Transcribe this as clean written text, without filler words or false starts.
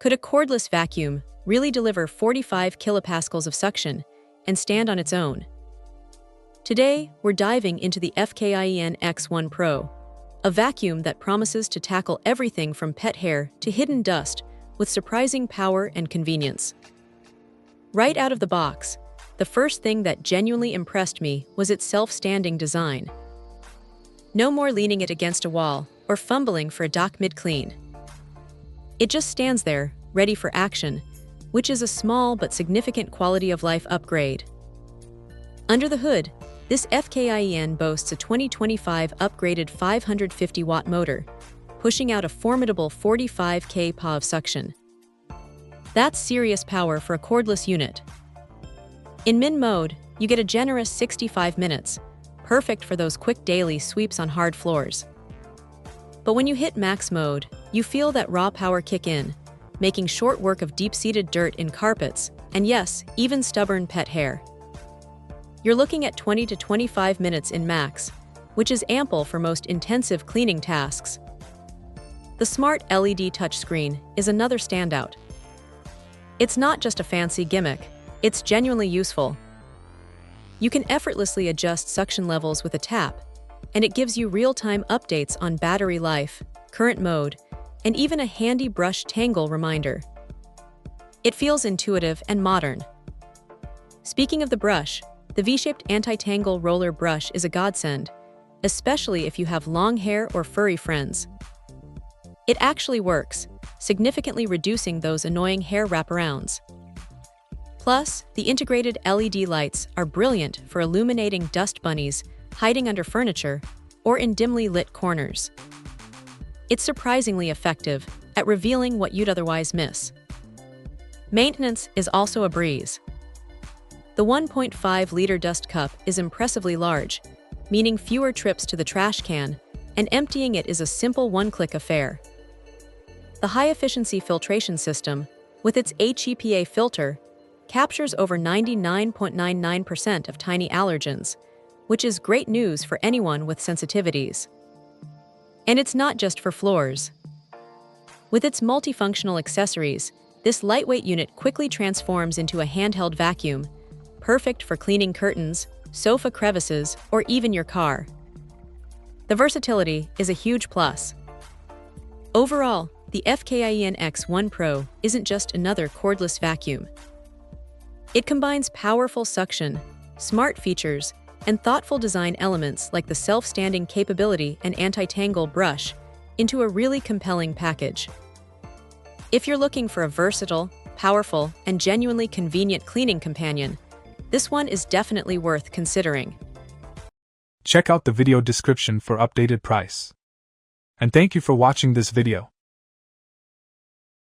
Could a cordless vacuum really deliver 45 kilopascals of suction and stand on its own? Today, we're diving into the FKIEN X1 Pro, a vacuum that promises to tackle everything from pet hair to hidden dust with surprising power and convenience. Right out of the box, the first thing that genuinely impressed me was its self-standing design. No more leaning it against a wall or fumbling for a dock mid-clean. It just stands there, ready for action, which is a small but significant quality of life upgrade. Under the hood, this FKIEN boasts a 2025 upgraded 550-watt motor, pushing out a formidable 45 kPa of suction. That's serious power for a cordless unit. In min mode, you get a generous 65 minutes, perfect for those quick daily sweeps on hard floors. But when you hit max mode, you feel that raw power kick in, making short work of deep-seated dirt in carpets, and yes, even stubborn pet hair. You're looking at 20 to 25 minutes in max, which is ample for most intensive cleaning tasks. The smart LED touchscreen is another standout. It's not just a fancy gimmick, it's genuinely useful. You can effortlessly adjust suction levels with a tap, and it gives you real-time updates on battery life, current mode, and even a handy brush tangle reminder. It feels intuitive and modern. Speaking of the brush, the V-shaped anti-tangle roller brush is a godsend, especially if you have long hair or furry friends. It actually works, significantly reducing those annoying hair wraparounds. Plus, the integrated LED lights are brilliant for illuminating dust bunnies hiding under furniture or in dimly lit corners. It's surprisingly effective at revealing what you'd otherwise miss. Maintenance is also a breeze. The 1.5-liter dust cup is impressively large, meaning fewer trips to the trash can, and emptying it is a simple one-click affair. The high-efficiency filtration system, with its HEPA filter, captures over 99.99% of tiny allergens, which is great news for anyone with sensitivities. And it's not just for floors. With its multifunctional accessories, this lightweight unit quickly transforms into a handheld vacuum, perfect for cleaning curtains, sofa crevices, or even your car. The versatility is a huge plus. Overall, the FKIEN X1 Pro isn't just another cordless vacuum. It combines powerful suction, smart features, and thoughtful design elements like the self-standing capability and anti-tangle brush into a really compelling package. If you're looking for a versatile, powerful, and genuinely convenient cleaning companion, this one is definitely worth considering. Check out the video description for updated price. And thank you for watching this video.